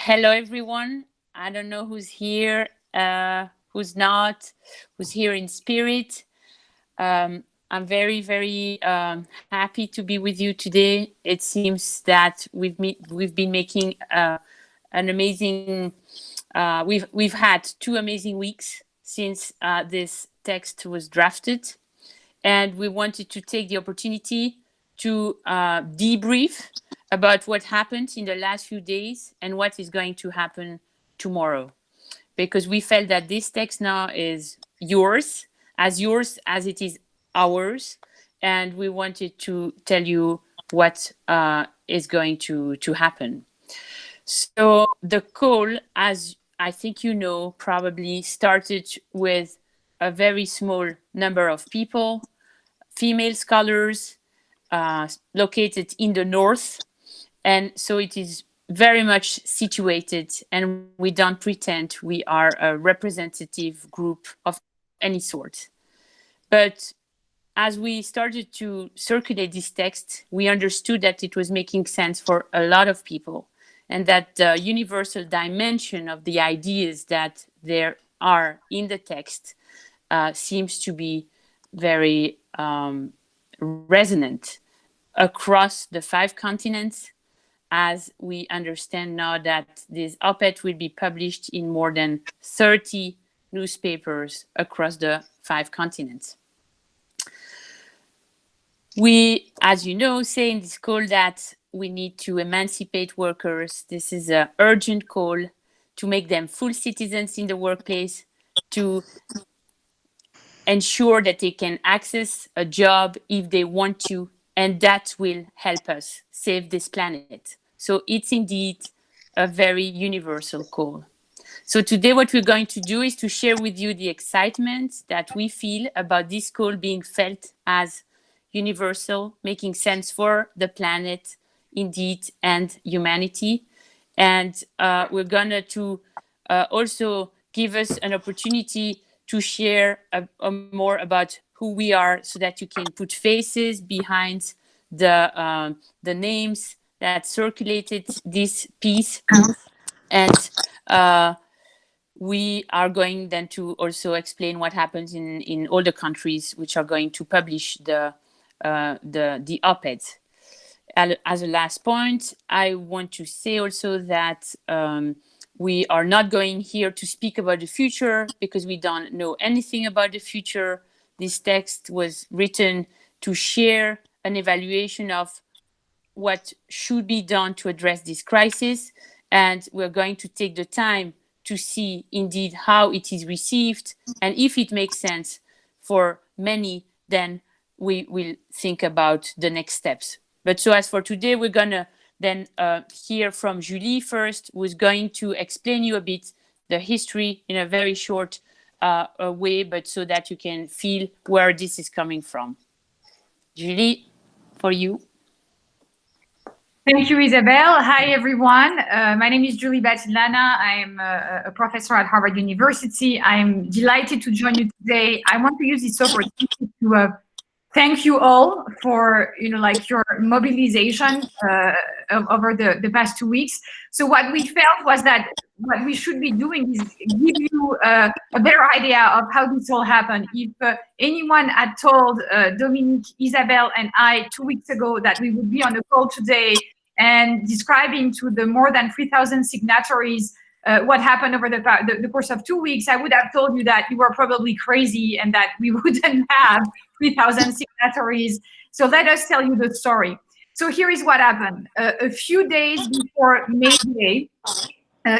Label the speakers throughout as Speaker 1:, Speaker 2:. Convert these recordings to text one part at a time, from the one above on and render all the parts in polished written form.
Speaker 1: Hello, everyone. I don't know who's here, who's not, who's here in spirit. I'm very, very happy to be with you today. It seems that we've been making an amazing. We've had 2 amazing weeks since this text was drafted, and we wanted to take the opportunity to debrief about what happened in the last few days and what is going to happen tomorrow. Because we felt that this text now is yours as it is ours. And we wanted to tell you what is going to happen. So the call, as I think you know, probably started with a very small number of people, female scholars located in the north. And so it is very much situated, and we don't pretend we are a representative group of any sort. But as we started to circulate this text, we understood that it was making sense for a lot of people, and that the universal dimension of the ideas that there are in the text seems to be very resonant across the 5 continents, as we understand now that this op-ed will be published in more than 30 newspapers across the 5 continents. We, as you know, say in this call that we need to emancipate workers. This is an urgent call to make them full citizens in the workplace, to ensure that they can access a job if they want to, and that will help us save this planet. So it's indeed a very universal call. So today what we're going to do is to share with you the excitement that we feel about this call being felt as universal, making sense for the planet, indeed, and humanity. And we're going to also give us an opportunity to share more about who we are, so that you can put faces behind the names that circulated this piece. And we are going then to also explain what happens in all the countries which are going to publish the op-ed. As a last point, I want to say also that we are not going here to speak about the future, because we don't know anything about the future. This text was written to share an evaluation of what should be done to address this crisis. And we're going to take the time to see indeed how it is received. And if it makes sense for many, then we will think about the next steps. But so as for today, we're going to then hear from Julie first, who is going to explain you a bit the history in a very short way, but so that you can feel where this is coming from. Julie, for you.
Speaker 2: Thank you, Isabelle. Hi, everyone. My name is Julie Battilana. I'm a professor at Harvard University. I'm delighted to join you today. I want to use this opportunity to thank you all for your mobilization over the past 2 weeks. So what we felt was that what we should be doing is give you a better idea of how this all happened. If anyone had told Dominique, Isabelle, and I 2 weeks ago that we would be on the call today and describing to the more than 3,000 signatories what happened over the course of 2 weeks, I would have told you that you were probably crazy and that we wouldn't have 3,000 signatories. So let us tell you the story. So here is what happened. A few days before May Day,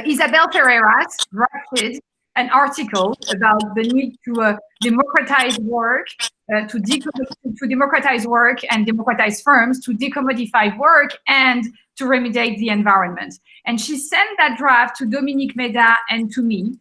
Speaker 2: Isabel Ferreras drafted an article about the need to democratize work, to democratize work and democratize firms, to decommodify work, and to remediate the environment. And she sent that draft to Dominique Méda and to me.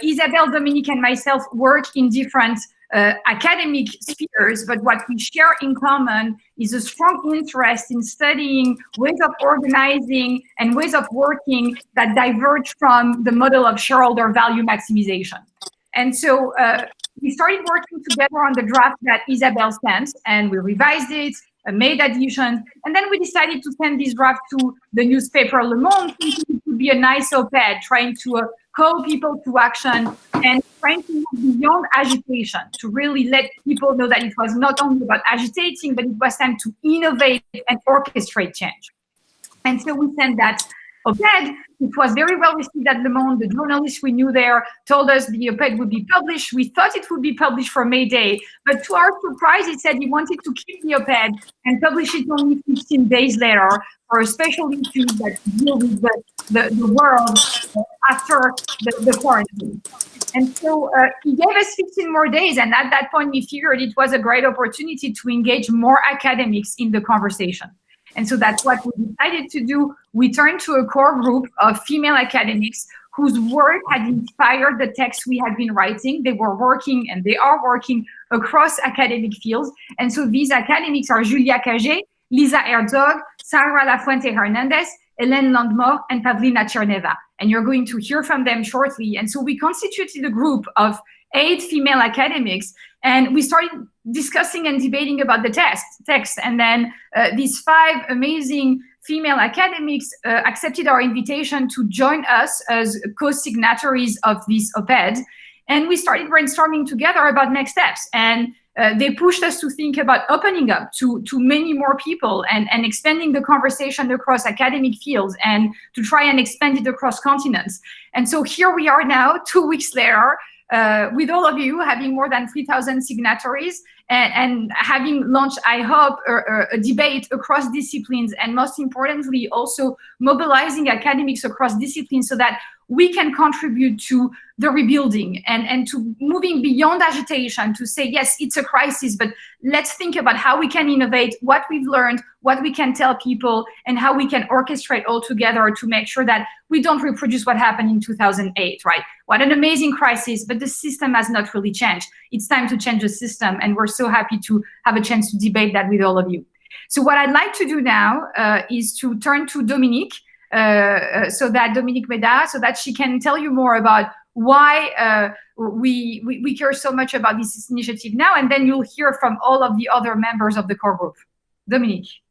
Speaker 2: Isabelle, Dominique, and myself work in different academic spheres, but what we share in common is a strong interest in studying ways of organizing and ways of working that diverge from the model of shareholder value maximization. And so we started working together on the draft that Isabelle sent, and we revised it, made additions. And then we decided to send this draft to the newspaper Le Monde, thinking it would be a nice op-ed, trying to call people to action and trying to move beyond agitation, to really let people know that it was not only about agitating, but it was time to innovate and orchestrate change. And so we sent that op-ed. It was very well received at Le Monde. The journalists we knew there told us the op-ed would be published. We thought it would be published for May Day, but to our surprise, it said he wanted to keep the op-ed and publish it only 15 days later for a special issue that deal with the world after the quarantine. And so he gave us 15 more days, and at that point, we figured it was a great opportunity to engage more academics in the conversation. And so that's what we decided to do. We turned to a core group of female academics whose work had inspired the text we had been writing. They were working, and they are working, across academic fields. And so these academics are Julia Cagé, Lisa Herzog, Sarah Lafuente Hernandez, Hélène Landmore, and Pavlina Cherneva. And you're going to hear from them shortly. And so we constituted a group of 8 female academics, and we started discussing and debating about the text. And then these 5 amazing female academics accepted our invitation to join us as co-signatories of this op-ed. And we started brainstorming together about next steps. And they pushed us to think about opening up to many more people and expanding the conversation across academic fields and to try and expand it across continents. And so here we are now, 2 weeks later, with all of you having more than 3,000 signatories and having launched, I hope, a debate across disciplines, and most importantly, also mobilizing academics across disciplines so that we can contribute to the rebuilding and to moving beyond agitation to say, yes, it's a crisis, but let's think about how we can innovate, what we've learned, what we can tell people, and how we can orchestrate all together to make sure that we don't reproduce what happened in 2008, right? What an amazing crisis, but the system has not really changed. It's time to change the system, and we're so happy to have a chance to debate that with all of you. So what I'd like to do now is to turn to Dominique, so that Dominique Meda, so that she can tell you more about why we care so much about this initiative now, and then you'll hear from all of the other members of the core group. Dominique.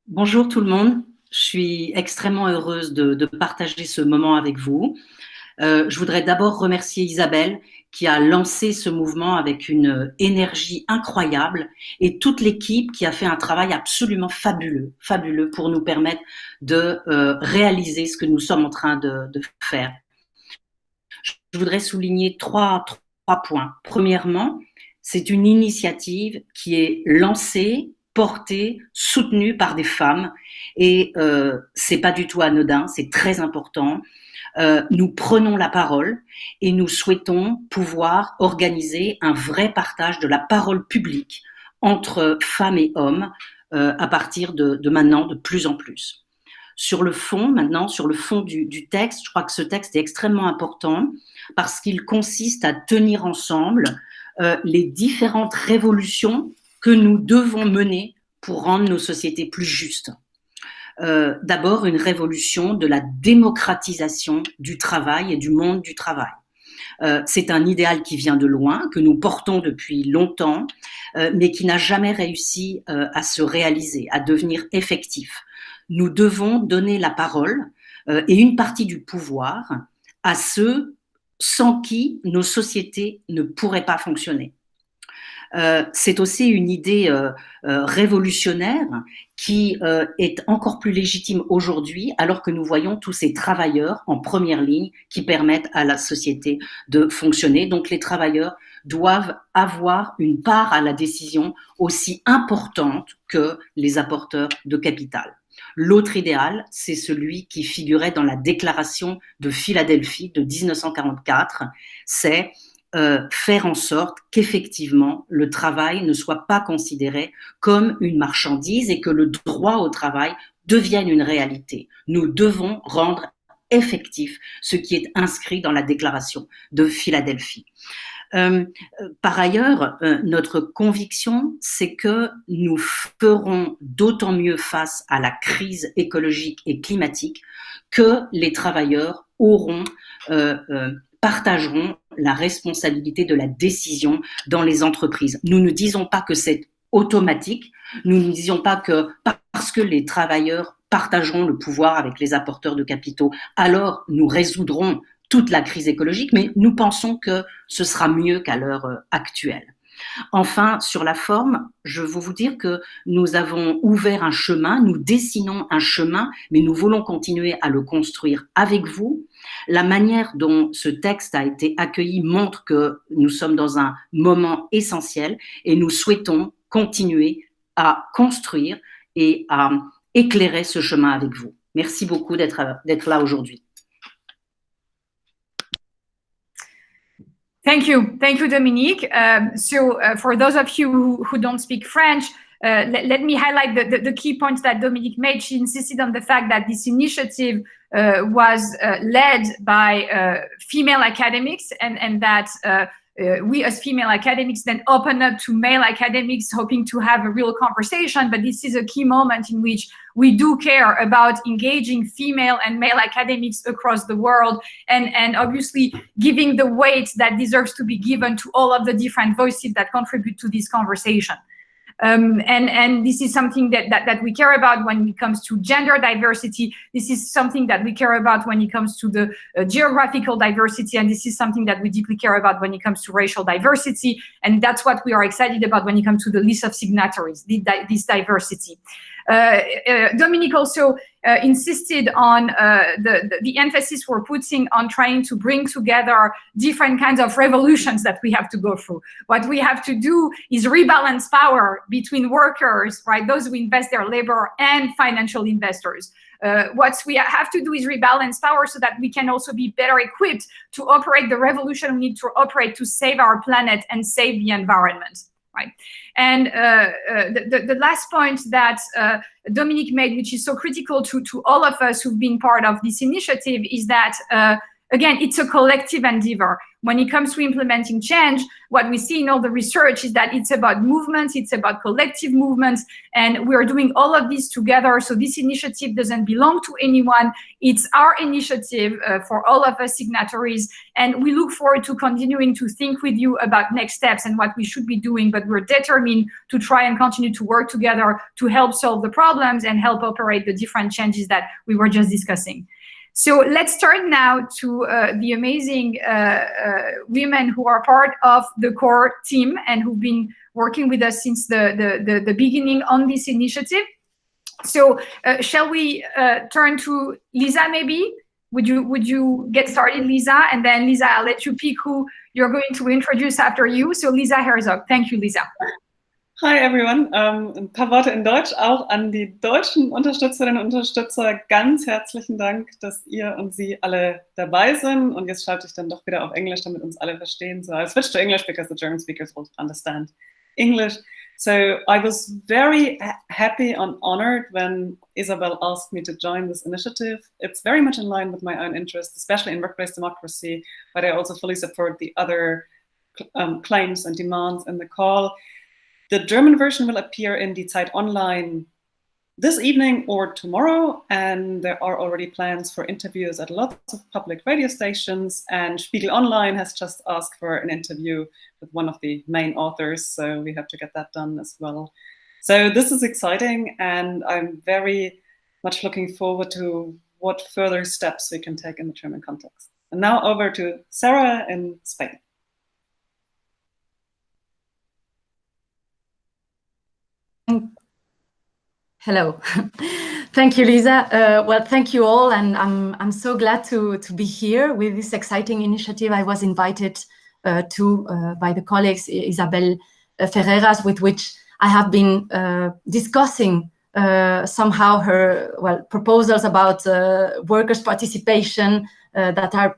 Speaker 3: Bonjour tout le monde, je suis extrêmement heureuse de partager ce moment avec vous. Je voudrais d'abord remercier Isabelle qui a lancé ce mouvement avec une énergie incroyable et toute l'équipe qui a fait un travail absolument fabuleux pour nous permettre de réaliser ce que nous sommes en train de faire. Je voudrais souligner trois points. Premièrement, c'est une initiative qui est lancée, portée, soutenue par des femmes et c'est pas du tout anodin, c'est très important. Nous prenons la parole et nous souhaitons pouvoir organiser un vrai partage de la parole publique entre femmes et hommes à partir de maintenant de plus en plus. Sur le fond, maintenant, sur le fond du texte, je crois que ce texte est extrêmement important parce qu'il consiste à tenir ensemble les différentes révolutions que nous devons mener pour rendre nos sociétés plus justes. D'abord, une révolution de la démocratisation du travail et du monde du travail. C'est un idéal qui vient de loin, que nous portons depuis longtemps, mais qui n'a jamais réussi à se réaliser, à devenir effectif. Nous devons donner la parole et une partie du pouvoir à ceux sans qui nos sociétés ne pourraient pas fonctionner. C'est aussi une idée révolutionnaire qui est encore plus légitime aujourd'hui alors que nous voyons tous ces travailleurs en première ligne qui permettent à la société de fonctionner. Donc les travailleurs doivent avoir une part à la décision aussi importante que les apporteurs de capital. L'autre idéal, c'est celui qui figurait dans la déclaration de Philadelphie de 1944, c'est faire en sorte qu'effectivement le travail ne soit pas considéré comme une marchandise et que le droit au travail devienne une réalité. Nous devons rendre effectif ce qui est inscrit dans la déclaration de Philadelphie. Par ailleurs, notre conviction, c'est que nous ferons d'autant mieux face à la crise écologique et climatique que les travailleurs partageront la responsabilité de la décision dans les entreprises. Nous ne disons pas que c'est automatique. Nous ne disions pas que parce que les travailleurs partageront le pouvoir avec les apporteurs de capitaux, alors nous résoudrons toute la crise écologique, mais nous pensons que ce sera mieux qu'à l'heure actuelle. Enfin, sur la forme, je veux vous dire que nous avons ouvert un chemin, nous dessinons un chemin, mais nous voulons continuer à le construire avec vous. La manière dont ce texte a été accueilli montre que nous sommes dans un moment essentiel et nous souhaitons continuer à construire et à éclairer ce chemin avec vous. Merci beaucoup d'être là aujourd'hui.
Speaker 2: Thank you, Dominique. For those of you who don't speak French, let me highlight the key points that Dominique made. She insisted on the fact that this initiative was led by female academics, and that we as female academics then open up to male academics, hoping to have a real conversation. But this is a key moment in which we do care about engaging female and male academics across the world, and obviously giving the weight that deserves to be given to all of the different voices that contribute to this conversation. And this is something that we care about when it comes to gender diversity. This is something that we care about when it comes to the geographical diversity. And this is something that we deeply care about when it comes to racial diversity. And that's what we are excited about when it comes to the list of signatories, this diversity. Dominique also insisted on the emphasis we're putting on trying to bring together different kinds of revolutions that we have to go through. What we have to do is rebalance power between workers, right, those who invest their labor, and financial investors. What we have to do is rebalance power so that we can also be better equipped to operate the revolution we need to operate to save our planet and save the environment. Right. And the last point that Dominique made, which is so critical to all of us who've been part of this initiative, is that, again, it's a collective endeavor. When it comes to implementing change, what we see in all the research is that it's about movements, it's about collective movements, and we're doing all of this together. So this initiative doesn't belong to anyone. It's our initiative for all of us signatories, and we look forward to continuing to think with you about next steps and what we should be doing, but we're determined to try and continue to work together to help solve the problems and help operate the different changes that we were just discussing. So let's turn now to the amazing women who are part of the core team and who've been working with us since the beginning on this initiative. So shall we turn to Lisa, maybe? Would you get started, Lisa? And then Lisa, I'll let you pick who you're going to introduce after you. So Lisa Herzog. Thank you, Lisa.
Speaker 4: Hi everyone. Ein paar Worte in Deutsch auch an die deutschen Unterstützerinnen und Unterstützer. Ganz herzlichen Dank, dass ihr und Sie alle dabei sind. Und jetzt schalte ich dann doch wieder auf Englisch, damit uns alle verstehen. So I'll switch to English because the German speakers will understand English. So I was very happy and honored when Isabel asked me to join this initiative. It's very much in line with my own interests, especially in workplace democracy, but I also fully support the other claims and demands in the call. The German version will appear in Die Zeit Online this evening or tomorrow, and there are already plans for interviews at lots of public radio stations, and Spiegel Online has just asked for an interview with one of the main authors, so we have to get that done as well. So this is exciting, and I'm very much looking forward to what further steps we can take in the German context. And now over to Sarah in Spain.
Speaker 5: Hello. Thank you, Lisa. Well, thank you all, and I'm so glad to be here with this exciting initiative. I was invited by the colleagues Isabel Ferreras, with which I have been discussing somehow her proposals about workers' participation that are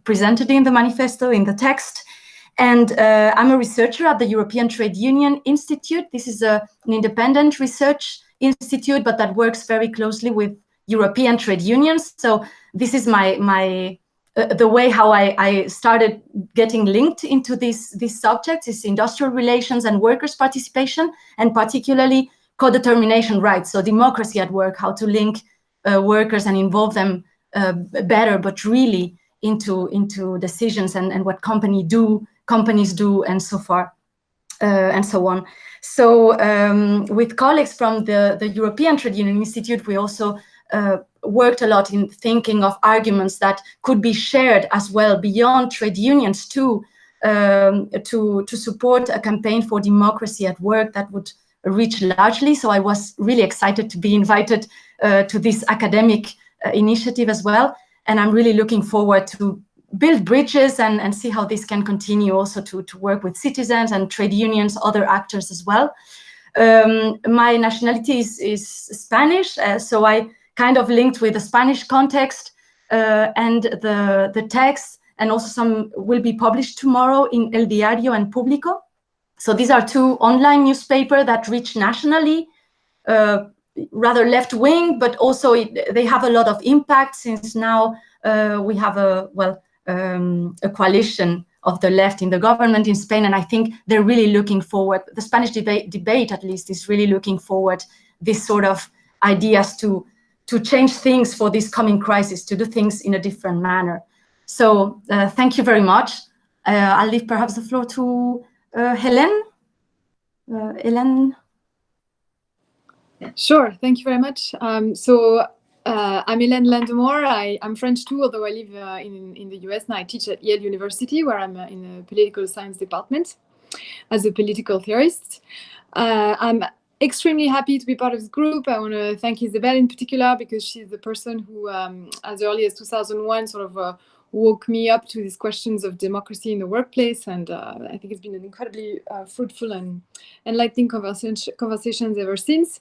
Speaker 5: presented in the manifesto, in the text. And I'm a researcher at the European Trade Union Institute. This is an independent research institute, but that works very closely with European trade unions. So this is the way how I started getting linked into this subject is industrial relations and workers' participation, and particularly co-determination rights. So democracy at work, how to link workers and involve them better, but really into decisions and what companies do and so far. and so on. So with colleagues from the European Trade Union Institute, we also worked a lot in thinking of arguments that could be shared as well beyond trade unions to support a campaign for democracy at work that would reach largely. So I was really excited to be invited to this academic initiative as well. And I'm really looking forward to build bridges and see how this can continue also to work with citizens and trade unions, other actors as well. My nationality is Spanish, so I kind of linked with the Spanish context and the text, and also some will be published tomorrow in El Diario and Público. So these are two online newspapers that reach nationally, rather left-wing, but also they have a lot of impact since now we have a coalition of the left in the government in Spain, and I think they're really looking forward. The Spanish debate at least is really looking forward this sort of ideas to change things for this coming crisis, to do things in a different manner. So thank you very much. I'll leave perhaps the floor to Hélène. Hélène.
Speaker 6: Sure, thank you very much. I'm Hélène Landemore. I'm French too, although I live in the US and I teach at Yale University, where I'm in the political science department as a political theorist. I'm extremely happy to be part of this group. I want to thank Isabelle in particular, because she's the person who, as early as 2001, sort of woke me up to these questions of democracy in the workplace, and I think it's been an incredibly fruitful and enlightening conversations ever since.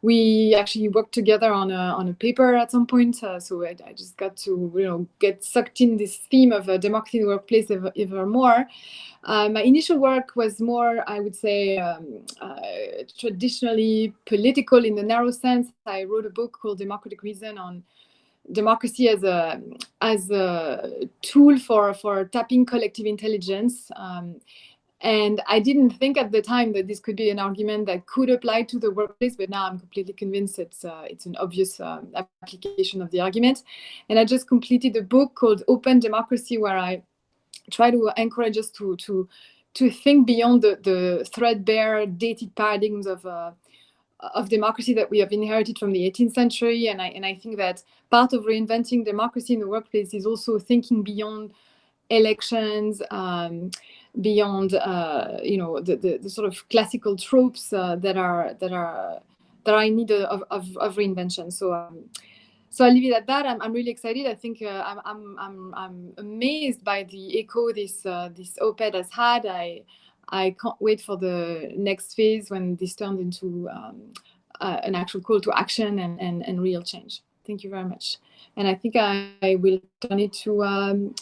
Speaker 6: We actually worked together on a paper at some point, so I just got to get sucked in this theme of democracy in the workplace ever more. My initial work was more, I would say, traditionally political in the narrow sense. I wrote a book called Democratic Reason on democracy as a tool for tapping collective intelligence. And I didn't think at the time that this could be an argument that could apply to the workplace, but now I'm completely convinced it's an obvious application of the argument. And I just completed a book called Open Democracy, where I try to encourage us to think beyond the threadbare, dated paradigms of democracy that we have inherited from the 18th century. And I think that part of reinventing democracy in the workplace is also thinking beyond elections, beyond the sort of classical tropes that are in need of reinvention. So I'll leave it at that. I'm really excited. I think I'm amazed by the echo this op-ed has had. I can't wait for the next phase when this turns into an actual call to action and real change. Thank you very much. And I think I will turn it to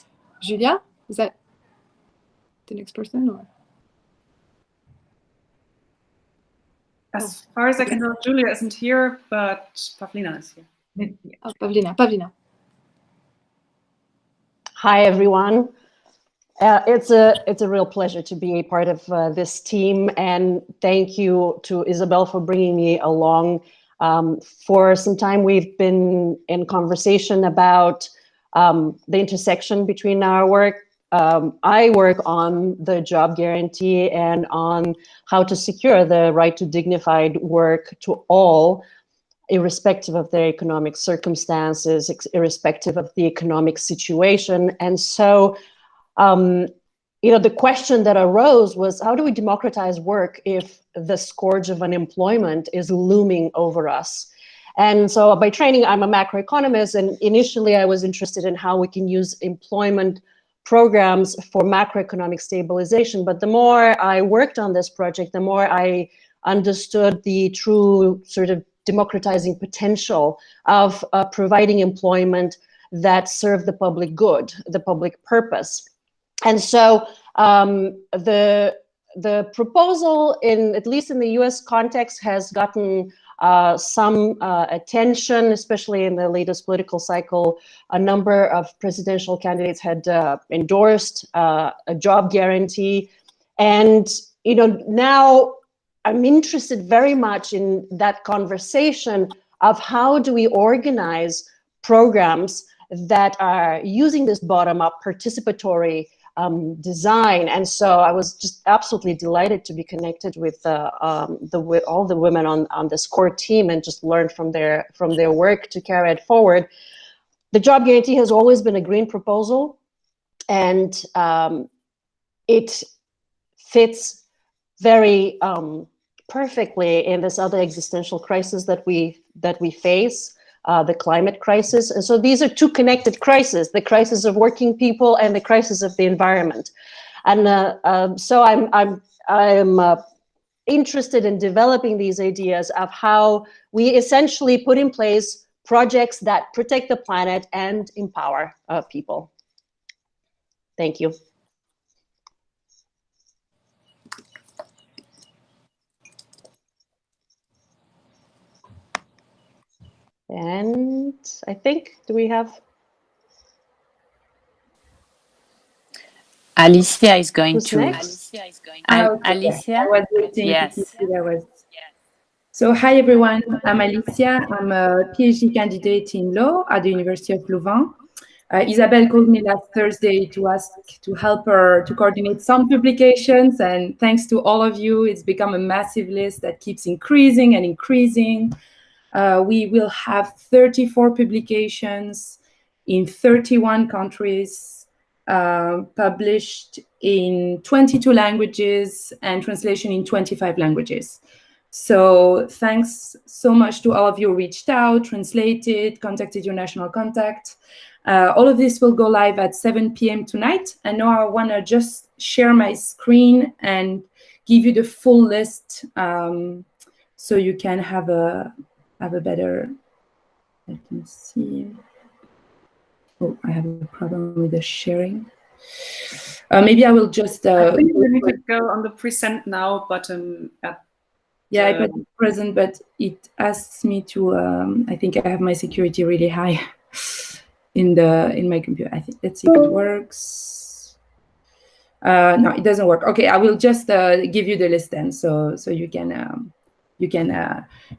Speaker 6: Julia. Is that the next person? Or?
Speaker 4: As far as I can tell, Julia isn't here, but Pavlina is here.
Speaker 6: Oh, Pavlina.
Speaker 7: Hi, everyone. It's a real pleasure to be a part of this team, and thank you to Isabelle for bringing me along. For some time, we've been in conversation about the intersection between our work. I work on the job guarantee and on how to secure the right to dignified work to all, irrespective of their economic circumstances, irrespective of the economic situation. And so, the question that arose was, how do we democratize work if the scourge of unemployment is looming over us? And so by training, I'm a macroeconomist, and initially I was interested in how we can use employment programs for macroeconomic stabilization. But the more I worked on this project, the more I understood the true sort of democratizing potential of providing employment that served the public good, the public purpose. And so the proposal, at least in the US context, has gotten some attention, especially in the latest political cycle. A number of presidential candidates had endorsed a job guarantee. And now I'm interested very much in that conversation of how do we organize programs that are using this bottom-up participatory design. And so I was just absolutely delighted to be connected with all the women on this core team and just learn from their work to carry it forward. The job guarantee has always been a green proposal, and it fits very perfectly in this other existential crisis that we face, the climate crisis. And so these are two connected crises: the crisis of working people and the crisis of the environment. And so I'm interested in developing these ideas of how we essentially put in place projects that protect the planet and empower people. Thank you. And I think, do we have?
Speaker 1: Alicia is going
Speaker 7: Who's
Speaker 1: to.
Speaker 7: next?
Speaker 1: Alicia?
Speaker 8: I was waiting
Speaker 1: Yes.
Speaker 8: to see there was. So hi everyone, I'm Alicia. I'm a PhD candidate in law at the University of Louvain. Isabelle called me last Thursday to ask to help her to coordinate some publications, and thanks to all of you, it's become a massive list that keeps increasing and increasing. We will have 34 publications in 31 countries, published in 22 languages and translation in 25 languages. So thanks so much to all of you who reached out, translated, contacted your national contact. All of this will go live at 7 p.m. tonight. And now I want to just share my screen and give you the full list, so you can have a better, let me see. Oh, I have a problem with the sharing. Maybe I will just...
Speaker 4: I think we need to go on the present now button at
Speaker 8: I put present, but it asks me to. I think I have my security really high in my computer. I think, let's see if it works. No, it doesn't work. Okay, I will just give you the list then, so you can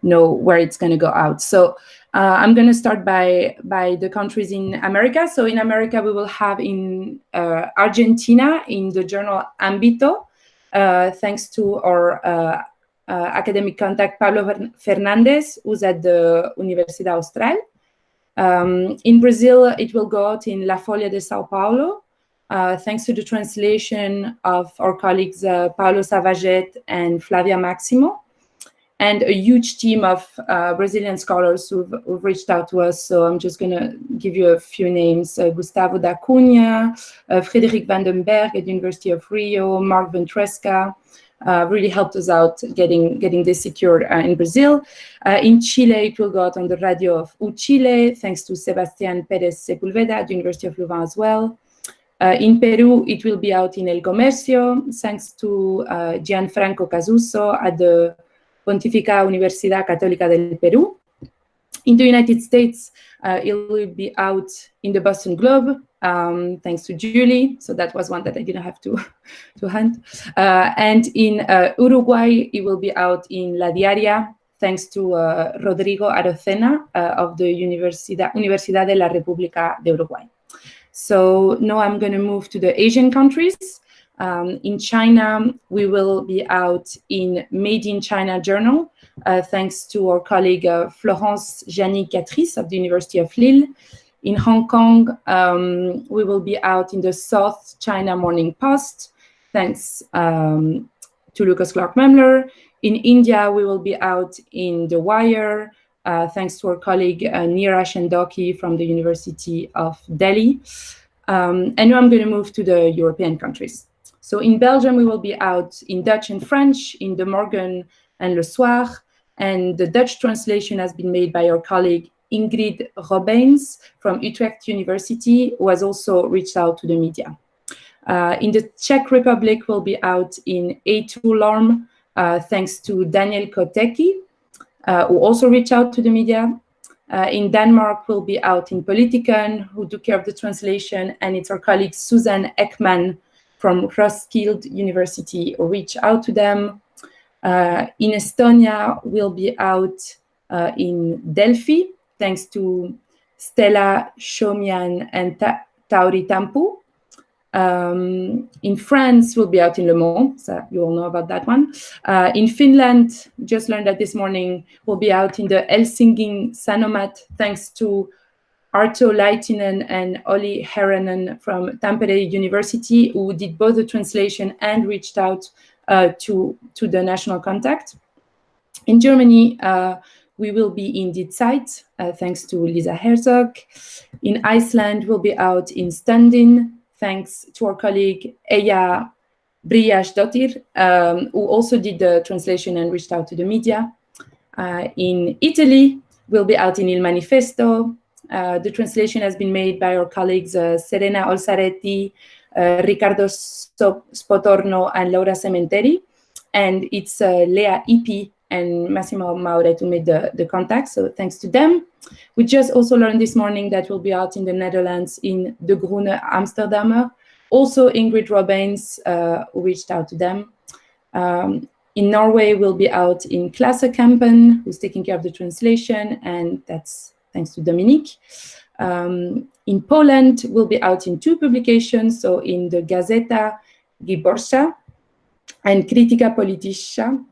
Speaker 8: know where it's going to go out. So I'm going to start by the countries in America. So in America, we will have in Argentina in the journal Ámbito, thanks to our academic contact Pablo Fernandez, who's at the Universidad Austral. In Brazil, it will go out in La Folha de São Paulo, thanks to the translation of our colleagues Paulo Savaget and Flavia Maximo, and a huge team of Brazilian scholars who've reached out to us. So I'm just going to give you a few names: Gustavo da Cunha, Frederic Vandenberg at the University of Rio, Mark Ventresca. Really helped us out getting this secured in Brazil. In Chile, it will go out on the Radio of Chile, thanks to Sebastián Pérez Sepúlveda at the University of Louvain as well. In Peru, it will be out in El Comercio, thanks to Gianfranco Casuso at the Pontificia Universidad Católica del Perú. In the United States, it will be out in the Boston Globe, thanks to Julie. So that was one that I didn't have to hunt. And in Uruguay, it will be out in La Diaria, thanks to Rodrigo Arocena of the Universidad de la República de Uruguay. So now I'm going to move to the Asian countries. In China, we will be out in Made in China Journal, thanks to our colleague Florence Jany-Catrice of the University of Lille. In Hong Kong, we will be out in the South China Morning Post, thanks to Lucas Clark-Memler. In India, we will be out in The Wire, thanks to our colleague Neera Shendoki from the University of Delhi. And now I'm going to move to the European countries. So in Belgium, we will be out in Dutch and French, in De Morgen and Le Soir. And the Dutch translation has been made by our colleague Ingrid Robijns from Utrecht University, who has also reached out to the media. In the Czech Republic, we'll be out in A2 Lorm, thanks to Daniel Kotecki, who also reached out to the media. In Denmark, we'll be out in Politikon, who took care of the translation, and it's our colleague Susan Ekman from Roskilde University who reached out to them. In Estonia, we'll be out in Delphi, thanks to Stella Shomian and Tauri Tampu. In France, will be out in Le Mans, so you all know about that one. In Finland, just learned that this morning, will be out in the Helsingin Sanomat, thanks to Arto Laitinen and Olli Heronen from Tampere University, who did both the translation and reached out to the national contact. In Germany, we will be in Die Zeit, thanks to Lisa Herzog. In Iceland, we'll be out in Stundin, thanks to our colleague Eija Brjánsdóttir, who also did the translation and reached out to the media. In Italy, we'll be out in Il Manifesto. The translation has been made by our colleagues Serena Olsaretti, Riccardo Spotorno, and Laura Sementeri. And it's Lea Ipi and Massimo Mauret who made the contact, so thanks to them. We just also learned this morning that we'll be out in the Netherlands in De Groene Amsterdammer. Also Ingrid Robins, who reached out to them. In Norway, we'll be out in Klassekampen, who's taking care of the translation, and that's thanks to Dominique. In Poland, we'll be out in 2 publications, so in the Gazeta Wyborcza and Krytyka Polityczna,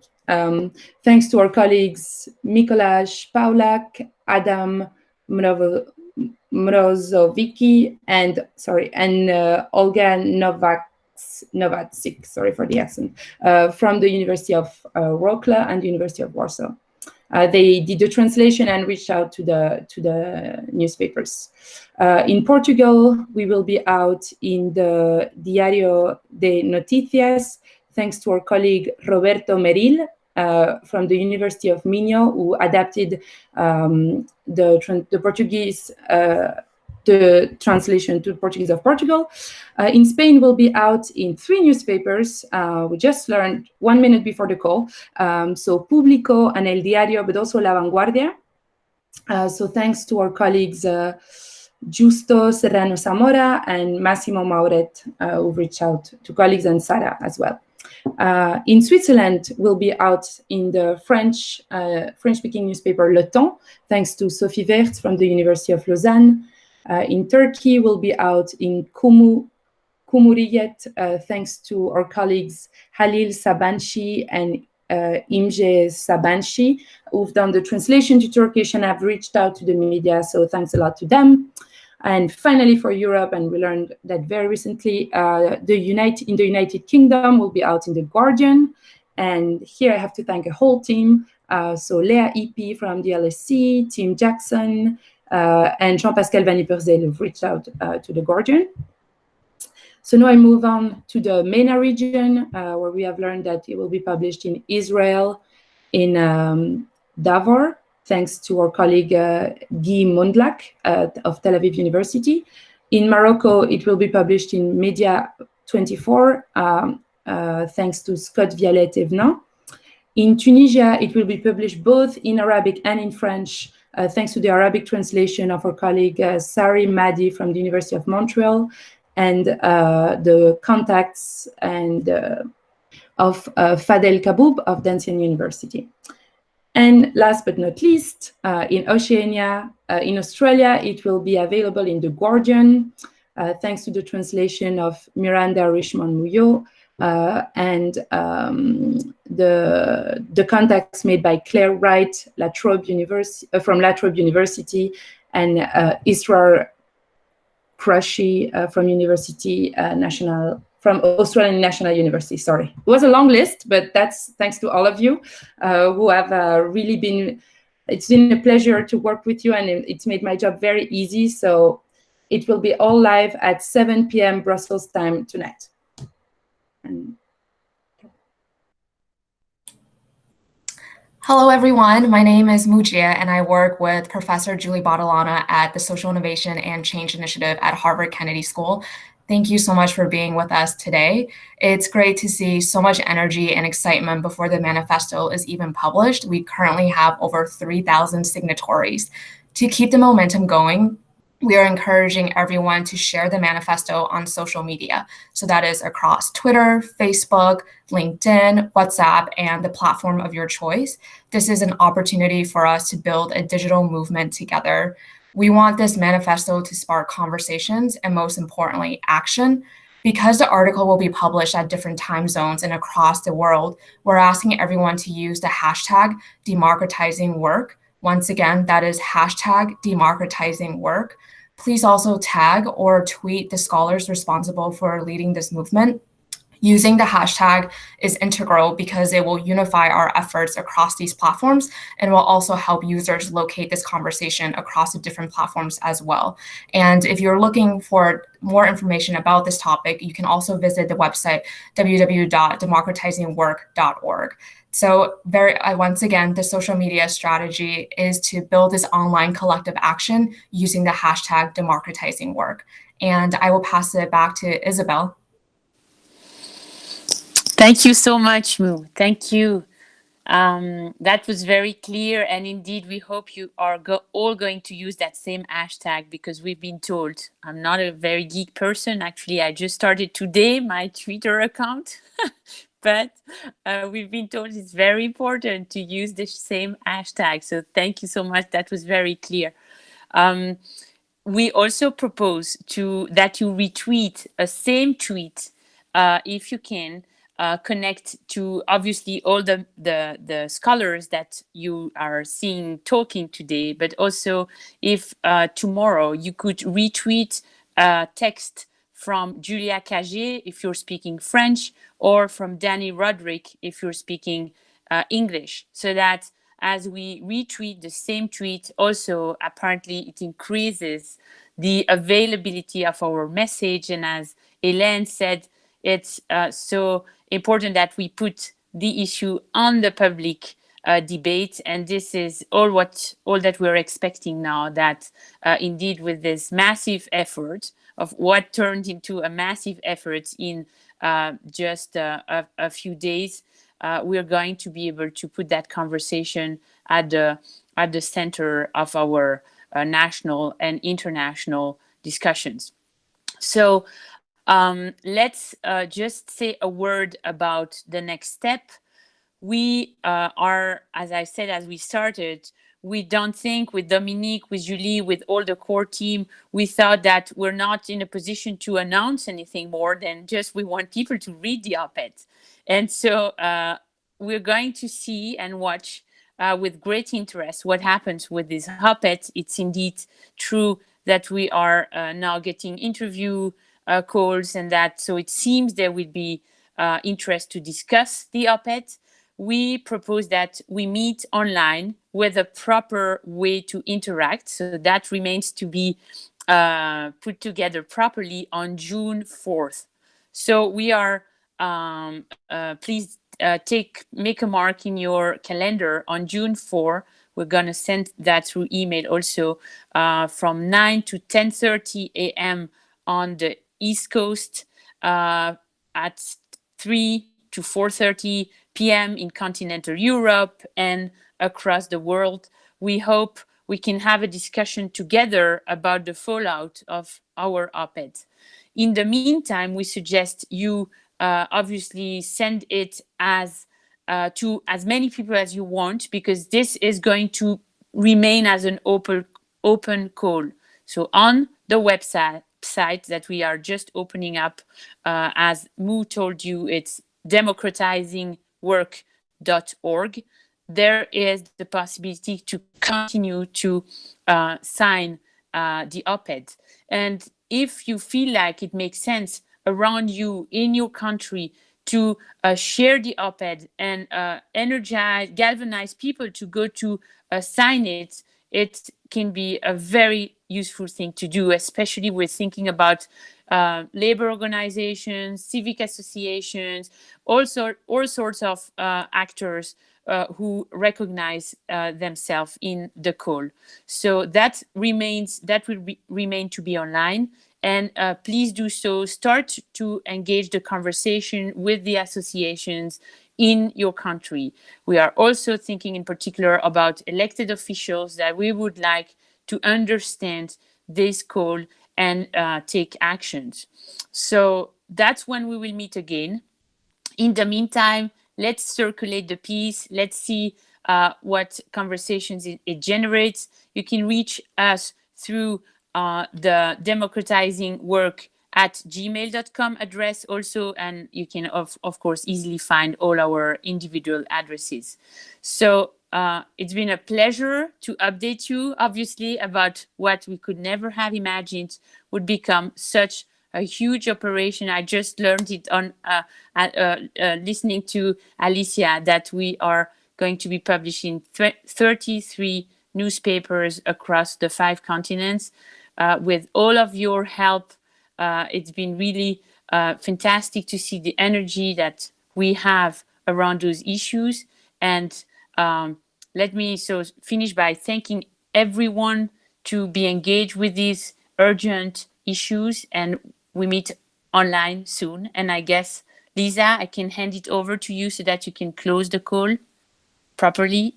Speaker 8: thanks to our colleagues Mikołaj Pawlak, Adam Mrozowicki, and Olga Nowacek, sorry for the accent, from the University of Wrocław and the University of Warsaw. They did the translation and reached out to the newspapers. In Portugal, we will be out in the Diário de Notícias, thanks to our colleague Roberto Meril from the University of Minho, who adapted the Portuguese, the translation to Portuguese of Portugal. In Spain, we'll be out in 3 newspapers. We just learned 1 minute before the call. So Público and El Diario, but also La Vanguardia. So thanks to our colleagues Justo Serrano Zamora and Massimo Mauret, who reached out to colleagues, and Sara as well. In Switzerland, we'll be out in the French-speaking newspaper Le Temps, thanks to Sophie Werth from the University of Lausanne. In Turkey, we'll be out in Cumhuriyet, thanks to our colleagues Halil Sabanci and Imge Sabanci, who've done the translation to Turkish and have reached out to the media, so thanks a lot to them. And finally, for Europe, and we learned that very recently, in the United Kingdom, we'll be out in The Guardian. And here I have to thank a whole team. So Lea Ipi from the LSE, Tim Jackson, and Jean-Pascal Van Ypersdale have reached out to The Guardian. So now I move on to the MENA region, where we have learned that it will be published in Israel, in Davor, thanks to our colleague Guy Mondlak of Tel Aviv University. In Morocco, it will be published in Media 24, thanks to Scott Vialet-Evenin. In Tunisia, it will be published both in Arabic and in French, thanks to the Arabic translation of our colleague Sari Mahdi from the University of Montreal, and the contacts and of Fadel Kaboub of Dancian University. And last but not least, in Oceania, in Australia, it will be available in The Guardian, thanks to the translation of Miranda Richmond-Mouillot, and the contacts made by Claire Wright from La Trobe University, and Israr Krushi from Australian National University. Sorry, it was a long list, but that's thanks to all of you who have really been. It's been a pleasure to work with you, and it's made my job very easy. So it will be all live at 7 p.m. Brussels time tonight.
Speaker 9: Hello, everyone. My name is Mujia, and I work with Professor Julie Bottolana at the Social Innovation and Change Initiative at Harvard Kennedy School. Thank you so much for being with us today. It's great to see so much energy and excitement before the manifesto is even published. We currently have over 3,000 signatories. To keep the momentum going, we are encouraging everyone to share the manifesto on social media. So that is across Twitter, Facebook, LinkedIn, WhatsApp, and the platform of your choice. This is an opportunity for us to build a digital movement together. We want this manifesto to spark conversations and, most importantly, action, Because the article will be published at different time zones and across the world, we're asking everyone to use the hashtag democratizing work. Once again, that is hashtag democratizing work. Please also tag or tweet the scholars responsible for leading this movement. Using the hashtag is integral because it will unify our efforts across these platforms and will also help users locate this conversation across the different platforms as well. And if you're looking for more information about this topic, you can also visit the website www.democratizingwork.org. So once again, the social media strategy is to build this online collective action using the hashtag democratizing work. And I will pass it back to Isabel.
Speaker 1: Thank you so much, Moo. Thank you. That was very clear. And indeed, we hope you are all going to use that same hashtag, because we've been told, I'm not a very geek person. Actually, I just started today my Twitter account. But we've been told it's very important to use the same hashtag. So thank you so much. That was very clear. We also propose that you retweet a same tweet if you can. Connect to obviously all the scholars that you are seeing talking today, but also if tomorrow you could retweet text from Julia Cagé if you're speaking French, or from Danny Roderick if you're speaking English, so that as we retweet the same tweet, also apparently it increases the availability of our message. And as Hélène said, it's so important that we put the issue on the public debate, and this is all that we're expecting now, that indeed with this massive effort of what turned into a massive effort in just a few days, we're going to be able to put that conversation at the center of our national and international discussions. So let's just say a word about the next step. We are, as I said, as we started, we don't think with Dominique, with Julie, with all the core team, we thought that we're not in a position to announce anything more than just we want people to read the op-ed. And so we're going to see and watch with great interest what happens with this op-ed. It's indeed true that we are now getting interview calls, and that so it seems there will be interest to discuss the op-ed. We propose that we meet online with a proper way to interact. So that remains to be put together properly on June 4th. So we are, please make a mark in your calendar on June 4. We're going to send that through email also from 9 to 10:30 a.m. on the East Coast, at 3 to 4:30 p.m. in continental Europe and across the world. We hope we can have a discussion together about the fallout of our op-ed. In the meantime, we suggest you obviously send it to as many people as you want, because this is going to remain as an open call. So on the website that we are just opening up, as Moo told you, it's democratizingwork.org. There is the possibility to continue to sign the op-ed. And if you feel like it makes sense around you in your country to share the op-ed and galvanize people to go to sign it, it can be a very useful thing to do, especially we're thinking about labor organizations, civic associations, all sorts of actors who recognize themselves in the call. So that will remain to be online. And please do so. Start to engage the conversation with the associations in your country. We are also thinking in particular about elected officials that we would like to understand this call and take actions. So that's when we will meet again. In the meantime, let's circulate the piece. Let's see what conversations it generates. You can reach us through the Democratizing Work at gmail.com address also, and you can of course easily find all our individual addresses. So it's been a pleasure to update you, obviously, about what we could never have imagined would become such a huge operation. I just learned it on listening to Alicia, that we are going to be publishing 33 newspapers across the 5 continents. With all of your help, it's been really fantastic to see the energy that we have around those issues. And let me finish by thanking everyone to be engaged with these urgent issues, and we meet online soon. And I guess, Lisa, I can hand it over to you so that you can close the call properly.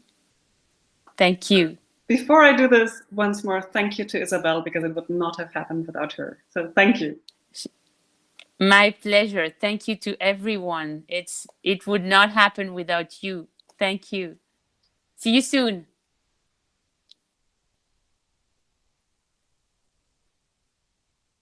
Speaker 1: Thank you.
Speaker 4: Before I do this, once more, thank you to Isabel, because it would not have happened without her. So thank you.
Speaker 1: My pleasure. Thank you to everyone. It would not happen without you. Thank you. See you soon.